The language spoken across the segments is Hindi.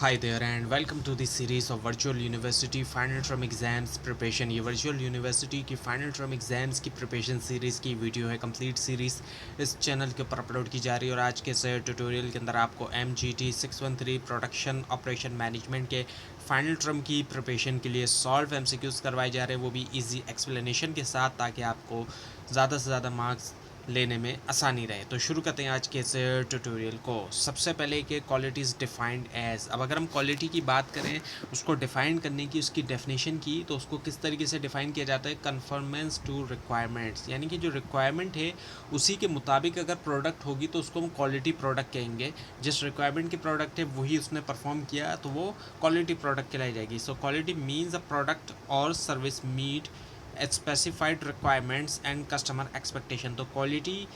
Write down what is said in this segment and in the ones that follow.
Hi there and welcome to the series of Virtual University Final Term Exams Preparation। ये वर्चुअल यूनिवर्सिटी की फाइनल टर्म एग्ज़ाम्स की प्रिपरेशन सीरीज़ की वीडियो है। कंप्लीट सीरीज़ इस चैनल के ऊपर अपलोड की जा रही है और आज के इस ट्यूटोरियल के अंदर आपको MGT 613 प्रोडक्शन ऑपरेशन मैनेजमेंट के फाइनल टर्म की प्रिपरेशन के लिए सॉल्व MCQs करवाए जा रहे हैं, वो भी ईजी एक्सप्लेनेशन के साथ, ताकि आपको ज़्यादा से ज़्यादा मार्क्स लेने में आसानी रहे। तो शुरू करते हैं आज के इस ट्यूटोरियल को। सबसे पहले कि क्वालिटीज़ डिफाइंड एज। अब अगर हम क्वालिटी की बात करें, उसको डिफ़ाइन करने की, उसकी डेफिनेशन की, तो उसको किस तरीके से डिफ़ाइन किया जाता है? कन्फर्मेंस टू रिक्वायरमेंट्स, यानी कि जो रिक्वायरमेंट है उसी के मुताबिक अगर प्रोडक्ट होगी तो उसको हम क्वालिटी प्रोडक्ट कहेंगे। जिस रिक्वायरमेंट की प्रोडक्ट है वही उसने परफॉर्म किया तो वो क्वालिटी प्रोडक्ट कहलाई जाएगी। So quality means a product और service meet specified requirements and customer expectation. तो क्वालिटी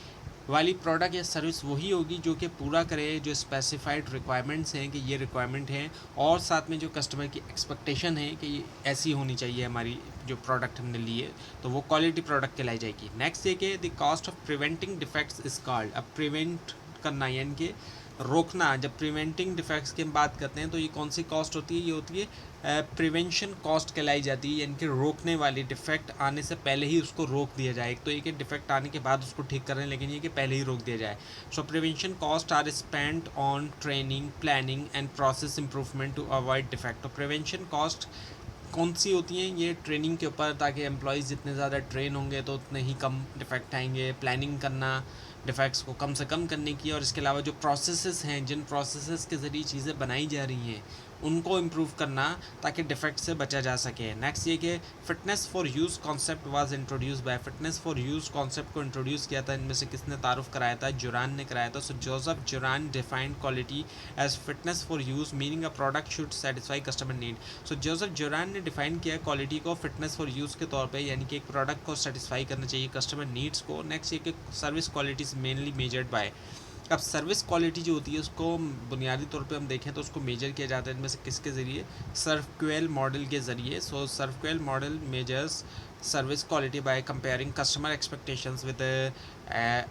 वाली प्रोडक्ट या सर्विस वही होगी जो कि पूरा करे जो स्पेसिफाइड रिक्वायरमेंट्स हैं कि ये रिक्वायरमेंट है, और साथ में जो कस्टमर की एक्सपेक्टेशन है कि ये ऐसी होनी चाहिए हमारी जो प्रोडक्ट हमने ली है, तो वो क्वालिटी प्रोडक्ट कहलाई जाएगी। नेक्स्ट ये कि the cost of preventing defects is called. अब प्रिवेंट करना यानी कि रोकना। जब प्रिवेंटिंग डिफेक्ट्स की हम बात करते हैं तो ये कौन सी कॉस्ट होती है? ये होती है प्रिवेंशन कॉस्ट कहलाई जाती है, यानी कि रोकने वाली। डिफेक्ट आने से पहले ही उसको रोक दिया जाए। तो ये कि डिफेक्ट आने के बाद उसको ठीक कर रहे हैं, लेकिन ये कि पहले ही रोक दिया जाए। So prevention cost are spent on training, planning and process improvement to avoid defect. तो प्रिवेंशन कॉस्ट कौन सी होती हैं? ये ट्रेनिंग के ऊपर, ताकि एम्प्लॉयज़ जितने ज़्यादा ट्रेन होंगे तो उतने ही कम डिफेक्ट आएंगे। प्लानिंग करना डिफेक्ट्स को कम से कम करने की, और इसके अलावा जो प्रोसेसेस हैं, जिन प्रोसेसेस के ज़रिए चीज़ें बनाई जा रही हैं, उनको इम्प्रूव करना ताकि डिफेक्ट से बचा जा सके। नेक्स्ट ये कि fitness for use concept was introduce by. Fitness for use concept को इंट्रोड्यूस किया था, इनमें से किसने तारुफ कराया था? जुरान ने कराया था। So Joseph Juran defined quality as fitness for use meaning a product should satisfy customer need. So Joseph Juran ने डिफाइन किया क्वालिटी को फिटनेस फॉर यूज़ के तौर पे, यानी कि एक प्रोडक्ट को सेटिस्फाई करना चाहिए कस्टमर नीड्स को। नेक्स्ट ये कि service quality is mainly measured by. अब सर्विस क्वालिटी जो होती है उसको बुनियादी तौर पे हम देखें तो उसको मेजर किया जाता है इनमें से किसके ज़रिए? सर्वक्वेल मॉडल के ज़रिए। So SERVQUAL model measures service quality by comparing customer expectations with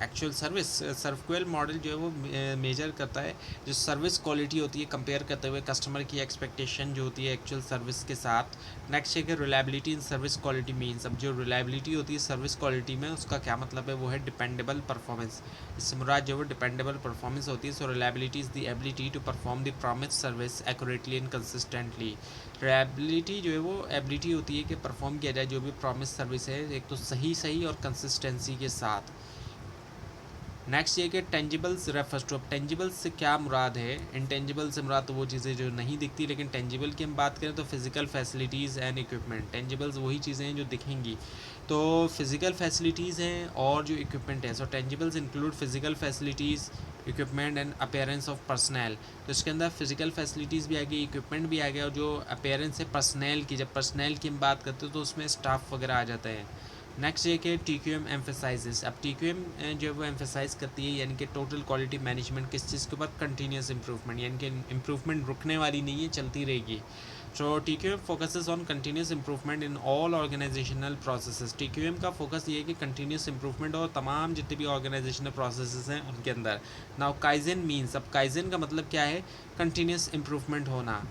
actual service. SERVQUAL model जो है वो मेजर करता है जो सर्विस क्वालिटी होती है, कंपेयर करते हुए कस्टमर की एक्सपेक्टेशन जो होती है एक्चुअल सर्विस के साथ। नेक्स्ट है कि reliability in service quality means. अब जो रिलायबिलिटी होती है सर्विस क्वालिटी में, उसका क्या मतलब है? वो है डिपेंडेबल परफॉर्मेंस। इससे मुराद जो है डिपेंडेबल परफॉर्मेंस होती है। So reliability is the ability to perform the promise service accurately and consistently. Reliability जो है वो एबिलिटी होती है कि परफॉर्म किया जाए जो भी प्रॉमिस सर्विस है, एक तो सही सही और कंसिस्टेंसी के साथ। नेक्स्ट ये कि टेंजिबल्स रेफर्स टू। अब टेंजिबल्स से क्या मुराद है? इंटेंजिबल से मुराद तो वो चीज़ें जो नहीं दिखती, लेकिन टेंजिबल की हम बात करें तो फिजिकल फैसिलिटीज़ एंड इक्विपमेंट। टेंजिबल्स वही चीज़ें हैं जो दिखेंगी, तो फिजिकल फैसिलिटीज़ हैं और जो इक्विपमेंट है। So tangibles include physical facilities, equipment and appearance of personnel. तो इसके अंदर फिजिकल फैसिलिटीज़ भी आ गई, इक्विपमेंट भी आ गया, और जो अपीयरेंस है पर्सनल की, जब पर्सनल की हम बात करते हैं तो उसमें स्टाफ वगैरह आ जाते हैं। नेक्स्ट ये कि टी क्यू एम एम्फेसाइजेस। अब टी क्यू एम जो है वो एम्फेसाइज करती है, यानी कि टोटल क्वालिटी मैनेजमेंट किस चीज़ के ऊपर? कंटिन्यूस इंप्रूवमेंट, यानी कि इंप्रूवमेंट रुकने वाली नहीं है, चलती रहेगी। So T Q M focuses on continuous improvement in all organisational processes. T Q M का फोकस ये है कि कंटिन्यूस इंप्रूवमेंट और तमाम जितने भी ऑर्गेनाइजेशनल प्रोसेसेस हैं उनके अंदर। Now kaizen means. अब काइजन का मतलब क्या है? कंटिन्यूस इंप्रूवमेंट होना।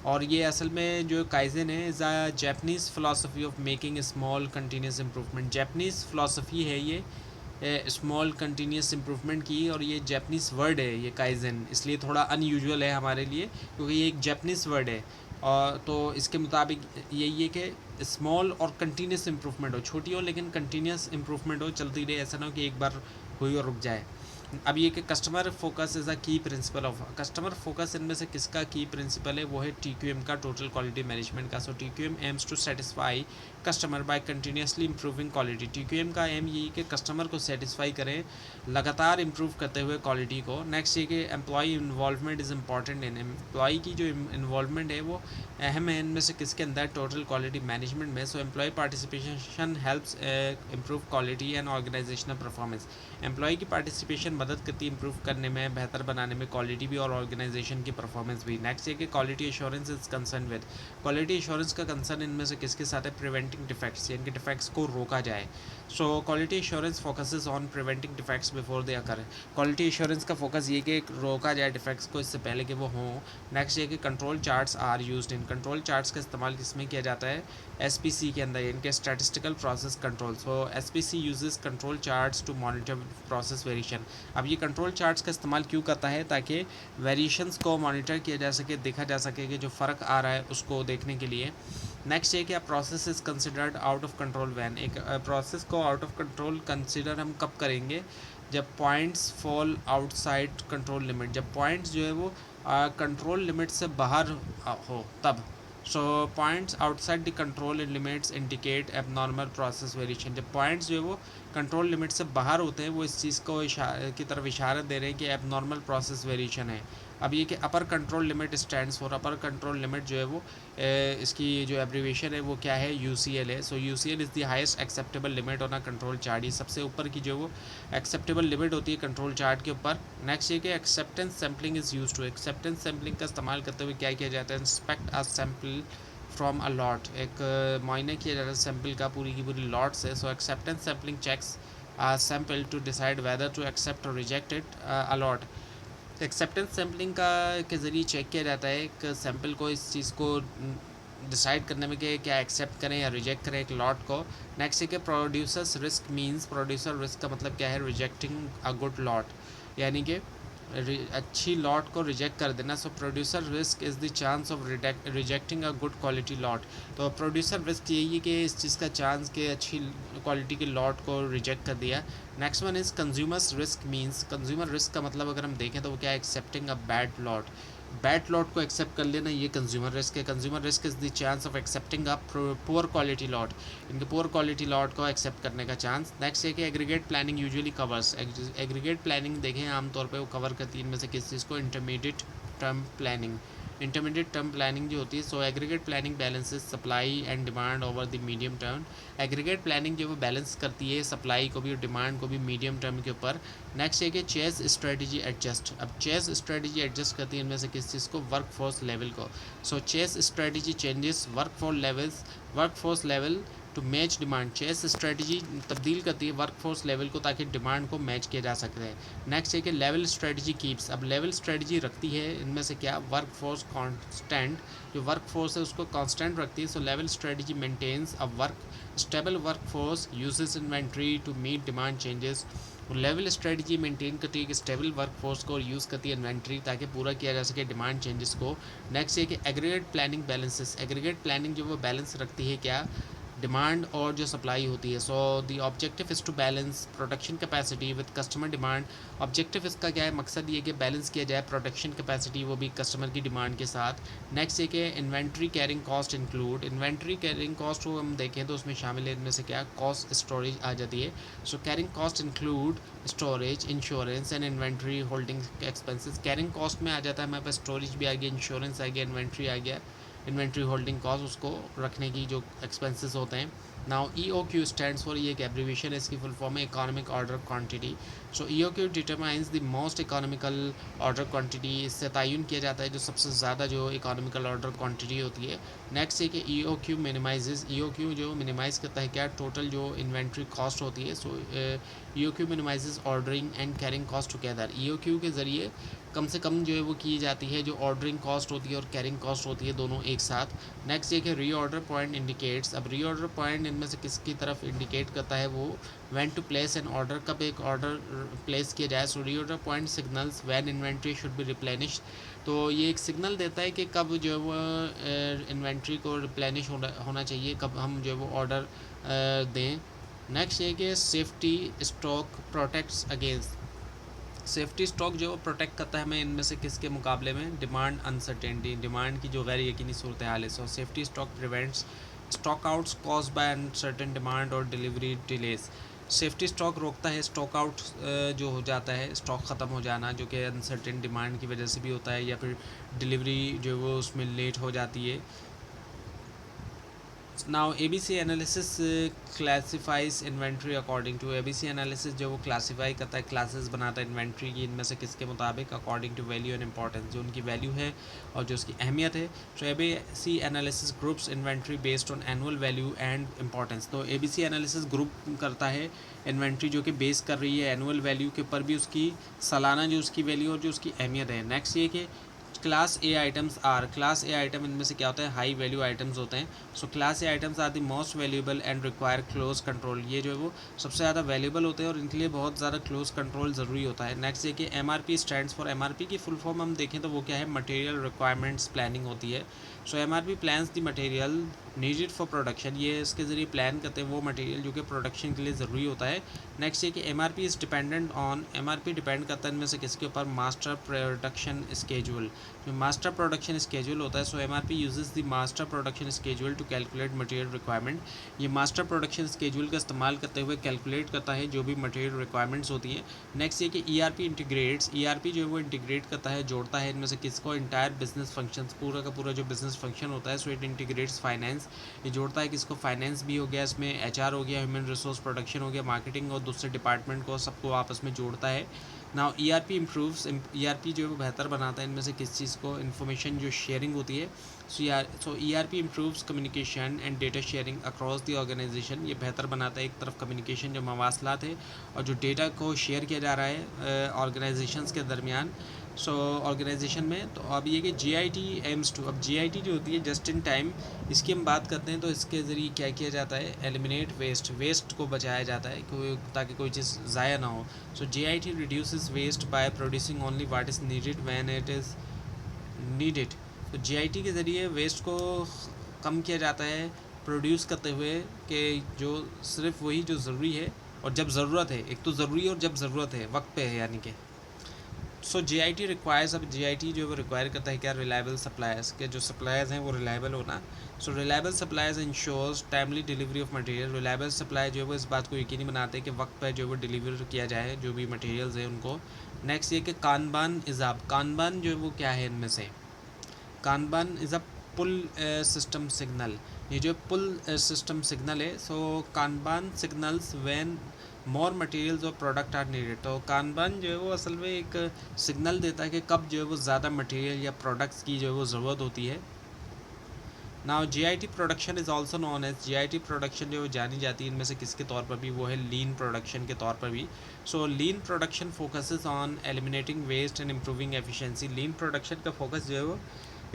और ये असल में जो काइजन है is a Japanese philosophy of making small continuous improvement. Japanese philosophy है ये स्मॉल कंटिन्यूस इम्प्रूवमेंट की, और ये जैपनीज़ वर्ड है ये काइजन, इसलिए थोड़ा अनयूजुअल है हमारे लिए क्योंकि ये एक जैपनीज़ वर्ड है। और तो इसके मुताबिक यही है कि स्मॉल और कंटिन्यूस इम्प्रूवमेंट हो, छोटी हो लेकिन कंटिन्यूस इम्प्रूवमेंट हो, चलती रहे, ऐसा ना हो कि एक बार हुई और रुक जाए। अब ये कि कस्टमर फोकस इज़ अ की प्रिंसिपल ऑफ। कस्टमर फोकस इनमें से किसका की प्रिंसिपल है? वो है टी क्यू एम का, टोटल क्वालिटी मैनेजमेंट का। So T Q M aims to satisfy customer by continuously improving quality. T Q M का एम यही कि कस्टमर को सेटिस्फाई करें लगातार इंप्रूव करते हुए क्वालिटी को। नेक्स्ट ये कि employee involvement is important in. Employee की जो इन्वॉल्वमेंट है वो अहम है इनमें से किसके अंदर? टोटल क्वालिटी मैनेजमेंट में। So employee participation helps improve quality and organisational performance. Employee की पार्टिसिपेशन मदद करती है इंप्रूव करने में, बेहतर बनाने में, क्वालिटी भी और ऑर्गेनाइजेशन की परफॉर्मेंस भी। नेक्स्ट ये कि quality assurance is concern with, quality assurance का कंसर्न इनमें से किसके साथ है? प्रिवेंटिंग डिफेक्ट्स, यानी कि डिफेक्ट्स को रोका जाए। So quality assurance focuses on preventing defects before they occur, quality assurance का फोकस ये कि रोका जाए डिफेक्ट्स को इससे पहले कि वो हों। नेक्स्ट ये कि control charts are used in, control charts का इस्तेमाल किसमें किया जाता है? एसपीसी के अंदर, यानी कि statistical process control. So SPC uses control charts to monitor process variation. अब ये कंट्रोल चार्ट्स का इस्तेमाल क्यों करता है? ताकि वेरिएशंस को मॉनिटर किया जा सके, देखा जा सके कि जो फ़र्क आ रहा है उसको देखने के लिए। नेक्स्ट ये कि a process is considered out of control when, एक प्रोसेस को आउट ऑफ कंट्रोल कंसिडर हम कब करेंगे? जब points fall outside control limit, जब पॉइंट्स जो है वो कंट्रोल लिमिट से बाहर हो तब। So points outside the control limits indicate abnormal process variation, जब पॉइंट्स जो है वो कंट्रोल लिमिट से बाहर होते हैं वो इस चीज़ को की तरफ इशारा दे रहे हैं कि एबनॉर्मल प्रोसेस वेरिएशन है। अब ये कि upper control limit stands for, upper control limit जो है वो इसकी जो एब्रीवेशन है वो क्या है? यूसीएल है। So UCL is the highest acceptable limit on a control chart, ये सबसे ऊपर की जो वो एक्सेप्टेबल लिमिट होती है कंट्रोल चार्ट के ऊपर। नेक्स्ट ये कि acceptance sampling is use to, acceptance sampling का इस्तेमाल करते हुए क्या किया जाता है? Inspect a sample from a lot, एक मुआयना किया जाता है सैम्पल का पूरी की पूरी लॉट से। So acceptance sampling checks sample to decide whether to accept और reject it a lot. Acceptance sampling का के ज़रिए चेक किया जाता है एक सैम्पल को, इस चीज़ को डिसाइड करने में कि क्या एक्सेप्ट करें या रिजेक्ट करें एक लॉट को। नेक्स्ट है कि producers risk means, producer risk का मतलब क्या है? रिजेक्टिंग अ गुड लॉट, यानी कि अच्छी लॉट को रिजेक्ट कर देना। So producer risk is the chance of rejecting a good quality lot, तो प्रोड्यूसर रिस्क यही है कि इस चीज़ का चांस कि अच्छी क्वालिटी की लॉट को रिजेक्ट कर दिया। Next one is consumers risk means, consumer risk का मतलब अगर हम देखें तो वो क्या है? Accepting a bad lot, bad lot को एक्सेप्ट कर लेना ये कंज्यूमर रिस्क है। Consumer risk is the chance of accepting a poor quality lot, इनके पुअर क्वालिटी लॉट को एक्सेप्ट करने का चांस। नेक्स्ट है कि aggregate planning usually covers, aggregate planning देखें आमतौर पे वो कवर करती है इनमें से किस चीज़ को? Intermediate term planning, intermediate term planning जो होती है। So aggregate planning balances supply and demand over the medium term, aggregate planning जो वो बैलेंस करती है सप्लाई को भी और डिमांड को भी मीडियम टर्म के ऊपर। नेक्स्ट है कि चेस स्ट्रेटजी एडजस्ट, अब चेस स्ट्रेटजी एडजस्ट करती है इनमें से किस चीज़ को? वर्क फोर्स लेवल को। So chase strategy changes workforce level to match demand, chase strategy तब्दील करती है वर्क फोर्स लेवल को ताकि डिमांड को मैच किया जा सकता है। नेक्स्ट है कि लेवल स्ट्रेटजी कीप्स, अब लेवल स्ट्रेटजी रखती है इनमें से क्या? वर्क फोर्स कांस्टेंट, जो वर्क फोर्स है उसको कांस्टेंट रखती है। So level strategy maintains a stable work force, uses inventory to meet demand changes, level strategy maintain करती है कि स्टेबल वर्क फोर्स को यूज़ करती है इन्वेंट्री ताकि पूरा किया जा सके डिमांड चेंजेस को। नेक्स्ट है कि aggregate planning balances, aggregate planning जो वो बैलेंस रखती है क्या? डिमांड और जो सप्लाई होती है। So the objective is to balance production capacity with customer demand, objective इसका क्या है? मकसद ये कि बैलेंस किया जाए प्रोडक्शन कैपेसिटी वो भी कस्टमर की डिमांड के साथ। नेक्स्ट ये कि inventory carrying cost include, inventory carrying cost को हम देखें तो उसमें शामिल है इनमें से क्या? कॉस्ट स्टोरेज आ जाती है। So carrying cost include storage, insurance and inventory holding expenses, carrying cost में आ जाता है हमारे पास स्टोरेज भी आ गया, इंश्योरेंस आ गया, इन्वेंट्री आ गया, इन्वेंट्री होल्डिंग कॉस्ट उसको रखने की जो एक्सपेंसेस होते हैं। नाउ EOQ स्टैंड्स फॉर, ये एक एब्रीविएशन है, इसकी फुल फॉर्म है economic order quantity. So EOQ determines the most economical order quantity, इससे तयन किया जाता है जो सबसे ज़्यादा जो इकोनॉमिकल ऑर्डर क्वांटिटी होती है। नेक्स्ट है कि EOQ मिनिमाइजेज, EOQ जो मिनिमाइज़ करता है क्या? टोटल जो इन्वेंट्री कॉस्ट होती है। सो EOQ minimises ordering and carrying cost together, EOQ के ज़रिए कम से कम जो है वो की जाती है जो ऑर्डरिंग कॉस्ट होती है और कैरिंग कॉस्ट होती है दोनों एक साथ। नेक्स्ट ये कि रीऑर्डर पॉइंट इंडिकेट्स, अब रीऑर्डर पॉइंट इनमें से किसकी तरफ इंडिकेट करता है? वो when to place an order, कब एक ऑर्डर प्लेस किया जाए। So reorder point signals when inventory should be replenish, तो ये एक सिग्नल देता है कि कब जो है वो इन्वेंट्री को रिप्लेनिश होना चाहिए, कब हम जो है वो ऑर्डर दें। नेक्स्ट ये कि safety stock protects against, safety stock जो प्रोटेक्ट करता है हमें इनमें से किसके मुकाबले में? डिमांड अनसर्टेनिटी, डिमांड की जो गैर यकीनी सूरत हाल है। सो safety stock prevents stock outs cause by uncertain demand और डिलीवरी डिलेस, सेफ्टी स्टॉक रोकता है स्टॉक आउट जो हो जाता है, स्टॉक ख़त्म हो जाना जो कि अनसर्टेन डिमांड की वजह से भी होता है या फिर डिलीवरी जो वो उसमें लेट हो जाती है। Now ABC analysis classifies inventory according to ABC analysis जो वो क्लासीफाई करता है, क्लासेस बनाता है इन्वेंट्री की, इनमें से किसके मुताबिक, according to value and importance, जो उनकी वैल्यू है और जो उसकी अहमियत है। तो ABC analysis groups inventory based on annual value and importance. तो ABC एनालिसिस ग्रुप करता है इन्वेंट्री जो कि बेस कर रही है एनुअल वैल्यू के ऊपर भी, उसकी सालाना जो उसकी वैल्यू और जो उसकी अहमियत है। नेक्स्ट ये कि class A items are, class A item इनमें से क्या होता है, हाई वैल्यू आइटम्स होते हैं। So class A items are the most valuable and require close control, ये जो है वो सबसे ज़्यादा वैल्यूएबल होते हैं और इनके लिए बहुत ज़्यादा क्लोज कंट्रोल ज़रूरी होता है। नेक्स्ट ये कि MRP स्टैंड्स फॉर, MRP की फुल फॉर्म हम देखें तो वो क्या है, मटेरियल रिक्वायरमेंट्स प्लानिंग होती है। So MRP plans the material needed for production, ये इसके ज़रिए प्लान करते हैं वो मटेरियल जो कि प्रोडक्शन के लिए ज़रूरी होता है। नेक्स्ट ये कि MRP is dependent on, MRP depend करता है इनमें से किसके ऊपर, मास्टर प्रोडक्शन स्केड्यूल, जो मास्टर प्रोडक्शन स्केड्यूल होता है। So MRP uses the master production schedule to calculate material requirement, ये मास्टर प्रोडक्शन स्केड्यूल का इस्तेमाल करते हुए कैलकुलेट करता है जो भी मटेरियल रिक्वायरमेंट्स होती हैं। नेक्स्ट ये कि ERP इंटीग्रेट्स, ERP जो है वो इंटीग्रेट करता है, जोड़ता है इनमें से किसको, इंटायर बिजनेस फंक्शंस, पूरा का पूरा जो बिजनेस फंक्शन होता है। सो इट इंटीग्रेट्स फाइनेंस, ये जोड़ता है किसको, फाइनेंस भी हो गया, इसमें HR हो गया, ह्यूमन रिसोर्स प्रोडक्शन हो गया, मार्केटिंग और दूसरे डिपार्टमेंट को, सबको आपस में जोड़ता है। नाउ ERP इम्प्रूव्स, ERP जो है वो बेहतर बनाता है इनमें से किस चीज़ को, इन्फॉर्मेशन जो शेयरिंग होती है। So ERP improves communication and data sharing across the organisation, ये बेहतर बनाता है एक तरफ कम्युनिकेशन जो मवासलात है और जो डेटा को शेयर किया जा रहा है ऑर्गेनाइजेशंस के दरमियान, सो ऑर्गेनाइजेशन में। तो अब ये कि GIT एम्स टू, अब GIT जो होती है जस्ट इन टाइम, इसकी हम बात करते हैं तो इसके ज़रिए क्या किया जाता है, एलिमिनेट वेस्ट, वेस्ट को बचाया जाता है कोई, ताकि कोई चीज़ ज़ाया ना हो। So GIT reduces waste by producing only what is needed when it is needed. तो GIT के ज़रिए वेस्ट को कम किया जाता है प्रोड्यूस करते हुए, कि जो सिर्फ वही जो ज़रूरी है और जब ज़रूरत है, एक तो ज़रूरी है और जब ज़रूरत है, वक्त पे है यानी कि। सो GIT रिक्वायर्स, अब GIT जो है वो रिक्वायर करता है क्या, रिलायबल सप्लायर्स, के जो सप्लायर्स हैं वो रिलायबल होना। So reliable suppliers ensures timely delivery of material, reliable supply जो है वो इस बात को यकीनी बनाते हैं कि वक्त पर जो है वो डिलीवर किया जाए जो भी मटेरियल्स हैं उनको। नेक्स्ट ये कि कानबान इज़ाब, कानबान जो है वो क्या है इनमें से, kanban is a pull system signal, ये जो पुल सिस्टम सिग्नल है। So kanban signals when more materials और प्रोडक्ट आर नीडेड, तो कानबान जो है वो असल में एक सिग्नल देता है कि कब जो है वो ज़्यादा मटेरियल या प्रोडक्ट्स की जो है वो ज़रूरत होती है। Now GIT production is also known as, GIT production जो है जानी जाती है इनमें से किसके तौर पर भी, वो है लीन प्रोडक्शन के तौर पर भी। So lean production focuses on eliminating waste and improving efficiency, lean production का फोकस जो है वो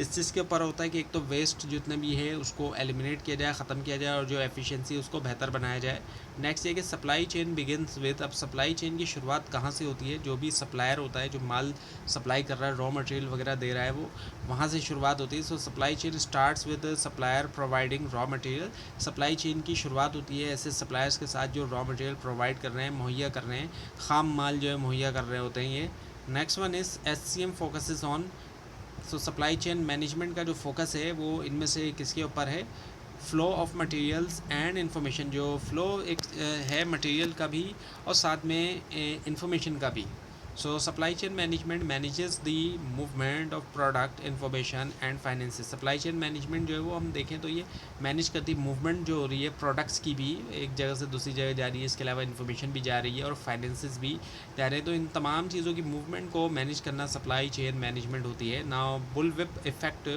इस चीज़ के ऊपर होता है कि एक तो वेस्ट जितने भी है उसको एलिमिनेट किया जाए, ख़त्म किया जाए और जो एफिशिएंसी उसको बेहतर बनाया जाए। नेक्स्ट ये कि सप्लाई चेन बिगिनस विद, अब सप्लाई चेन की शुरुआत कहाँ से होती है, जो भी सप्लायर होता है जो माल सप्लाई कर रहा है, रॉ मटेरियल वगैरह दे रहा है, वो वहाँ से शुरुआत होती है। सो supply chain starts with supplier providing raw material, supply chain की शुरुआत होती है ऐसे सप्लायर्स के साथ जो रॉ मटेरियल प्रोवाइड कर रहे हैं, मुहैया कर रहे हैं, खाम माल जो है मुहैया कर रहे होते हैं ये। Next one is SCM focuses on, so supply chain management का जो फोकस है वो इनमें से किसके ऊपर है, flow of materials and information, जो फ़्लो एक है मटेरियल का भी और साथ में इंफॉर्मेशन का भी। सो supply chain management manages the movement of product information and finances, supply chain management जो है वो हम देखें तो ये मैनेज करती मूवमेंट जो हो रही है प्रोडक्ट्स की भी, एक जगह से दूसरी जगह जा रही है, इसके अलावा इन्फॉर्मेशन भी जा रही है और फाइनेंसेस भी जा रहे हैं। तो इन तमाम चीज़ों की मूवमेंट को मैनेज करना सप्लाई चेन मैनेजमेंट होती है। Now bullwhip effect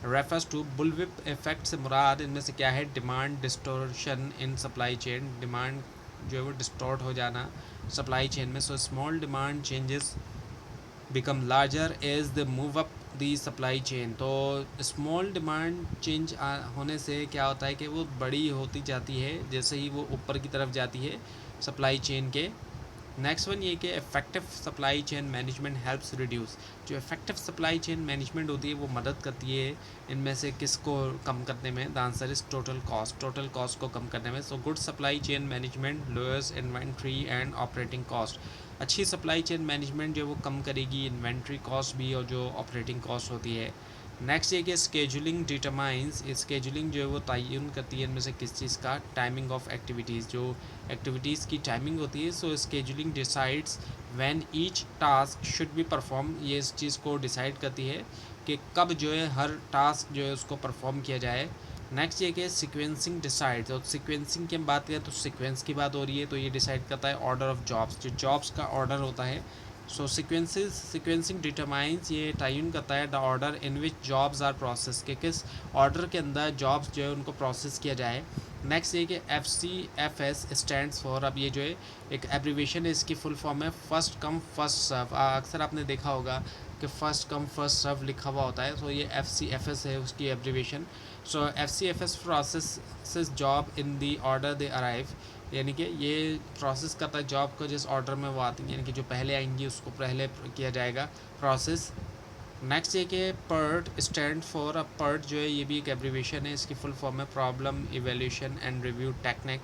refers to, bullwhip effect से मुराद इनमें से क्या है, demand distortion in supply chain, demand जो है वो डिस्टॉर्ट हो जाना सप्लाई चेन में। So small demand changes become larger as the move up the supply chain, तो स्मॉल डिमांड चेंज होने से क्या होता है कि वो बड़ी होती जाती है जैसे ही वो ऊपर की तरफ जाती है सप्लाई चेन के। नेक्स्ट वन ये कि effective supply chain management helps reduce, जो इफेक्टिव सप्लाई चेन मैनेजमेंट होती है वो मदद करती है इनमें से किसको कम करने में, the answer is total cost, total cost को कम करने में। So good supply chain management lowers inventory and operating cost, अच्छी सप्लाई चेन मैनेजमेंट जो वो कम करेगी इन्वेंट्री कॉस्ट भी और जो ऑपरेटिंग कॉस्ट होती है। नेक्स्ट ये कि स्केजुलिंग डिटरमाइंस, स्केजुलिंग जो है वो तयन करती है इनमें से किस चीज़ का, टाइमिंग ऑफ एक्टिविटीज़, जो एक्टिविटीज़ की टाइमिंग होती है। So scheduling decides when each task should be perform, ये इस चीज़ को डिसाइड करती है कि कब जो है हर टास्क जो है उसको परफॉर्म किया जाए। नेक्स्ट ये कि सीक्वेंसिंग डिसाइड, तो सीक्वेंसिंग की हम बात करें तो सीक्वेंस की बात हो रही है, तो ये डिसाइड करता है ऑर्डर ऑफ जॉब्स, जो जॉब्स का ऑर्डर होता है। सो सीक्वेंसिंग डिटरमाइंस, ये टाइन करता है the order in which jobs are process, के किस ऑर्डर के अंदर जॉब्स जो है उनको प्रोसेस किया जाए। नेक्स्ट ये कि FCFS स्टैंड्स फॉर, अब ये जो है एक एब्रीवेशन है, इसकी फुल फॉर्म है फर्स्ट कम फर्स्ट सर्व। अक्सर आपने देखा होगा कि फ़र्स्ट कम फर्स्ट सर्व लिखा हुआ होता है, तो ये FCFS है उसकी abbreviation. So FCFS process job in the order they arrive, यानी कि ये प्रोसेस करता है जॉब को जिस ऑर्डर में वो आती है, यानी कि जो पहले आएंगी उसको पहले किया जाएगा प्रोसेस। नेक्स्ट ये कि PERT स्टैंड फॉर, अब PERT जो है ये भी एक एब्रीवेशन है, इसकी फुल फॉर्म है problem evaluation and review technique.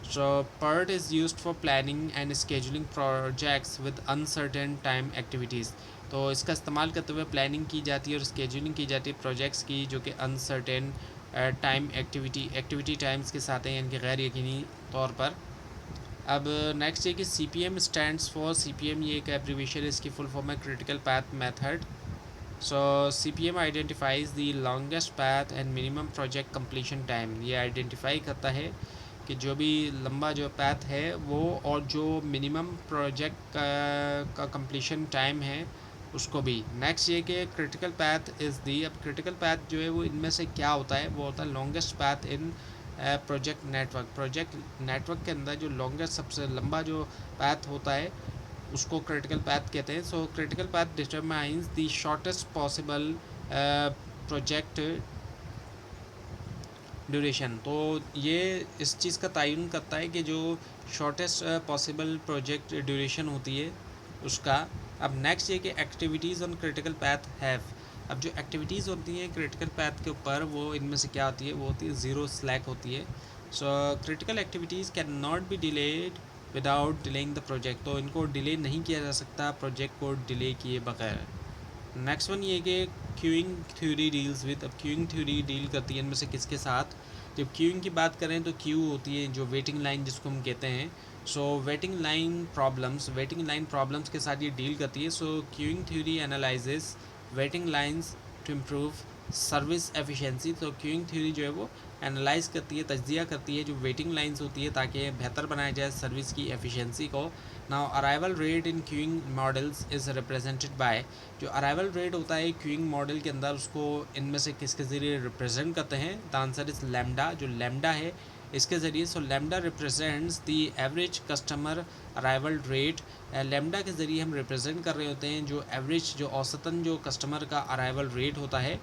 So PERT is used for planning and scheduling projects with uncertain time activities. तो इसका इस्तेमाल करते हुए प्लानिंग की जाती है और स्केजुलिंग की जाती है प्रोजेक्ट्स की जो कि अनसर्टेन टाइम एक्टिविटी टाइम्स के साथ हैं, यानी कि गैर यकीनी तौर पर। अब नेक्स्ट है कि CPM स्टैंड्स फॉर, CPM ये एक एब्रीवेशन है, इसकी फुल फॉर्म है critical path method. So CPM identifies the longest path and minimum project completion time, ये आइडेंटिफाई करता है कि जो भी लंबा जो पैथ है वो और जो मिनिमम प्रोजेक्ट का कंप्लीशन टाइम है उसको भी। नेक्स्ट ये कि क्रिटिकल पैथ इज़ दी, अब क्रिटिकल पैथ जो है वो इनमें से क्या होता है, वो होता है लॉन्गेस्ट पैथ इन प्रोजेक्ट नेटवर्क के अंदर जो लॉन्गेस्ट सबसे लंबा जो पैथ होता है उसको क्रिटिकल पैथ कहते हैं। So critical path determines the shortest possible project duration, तो ये इस चीज़ का तयन करता है कि जो शॉर्टेस्ट पॉसिबल प्रोजेक्ट ड्यूरेशन होती है उसका। अब नेक्स्ट ये कि activities on critical path have, अब जो एक्टिविटीज़ होती हैं क्रिटिकल पैथ के ऊपर वो इनमें से क्या होती है, वो होती है ज़ीरो स्लैक होती है। So critical activities can not be delayed without delaying the project, तो इनको डिले नहीं किया जा सकता प्रोजेक्ट को डिले किए बगैर। नेक्स्ट वन ये कि क्यूइंग थ्योरी डील्स विद, अब क्यूइंग थ्योरी डील करती है इनमें से किसके साथ। जब क्यूइंग की बात करें तो क्यू होती है जो वेटिंग लाइन जिसको हम कहते हैं। सो वेटिंग लाइन प्रॉब्लम्स के साथ ये डील करती है। So queuing theory analyses waiting lines to improve service efficiency, तो क्यूइंग थ्योरी जो है वो एनालाइज करती है, तज्जिया करती है जो वेटिंग लाइंस होती है ताकि बेहतर बनाया जाए सर्विस की एफिशिएंसी को। Now arrival rate in queuing models is represented by, जो अराइवल रेट होता है क्यूइंग मॉडल के अंदर उसको इनमें से किसके ज़रिए रिप्रेजेंट करते हैं, द आंसर इज़ लैम्डा, जो लैम्डा है इसके ज़रिए। सो lambda represents the average customer arrival rate, lambda के ज़रिए हम रिप्रेजेंट कर रहे होते हैं जो एवरेज जो औसतन जो कस्टमर का अराइवल रेट होता है।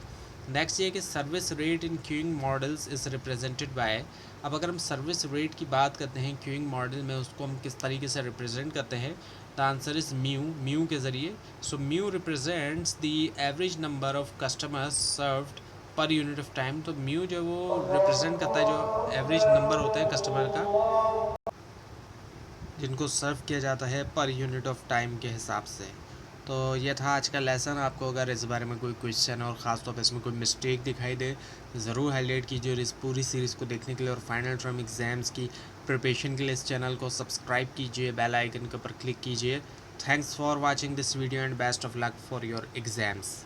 नेक्स्ट ये कि service rate in queuing models is represented by, अब अगर हम सर्विस रेट की बात करते हैं क्यूइंग मॉडल में उसको हम किस तरीके से रिप्रेजेंट करते हैं, द आंसर इज़ म्यू के ज़रिए। So mu represents the average number of customers served per unit of time, तो म्यू जो वो रिप्रेजेंट करता है जो एवरेज नंबर होता है कस्टमर का जिनको सर्व किया जाता है पर यूनिट ऑफ टाइम के हिसाब से। तो ये था आज का लेसन। आपको अगर इस बारे में कोई क्वेश्चन और ख़ास तौर पर इसमें कोई मिस्टेक दिखाई दे ज़रूर हाईलाइट कीजिए, और इस पूरी सीरीज़ को देखने के लिए और फाइनल टर्म एग्ज़ाम्स की प्रिपरेशन के लिए इस चैनल को सब्सक्राइब कीजिए, बेल आइकन के ऊपर क्लिक कीजिए। Thanks for watching this video and best of luck for your exams.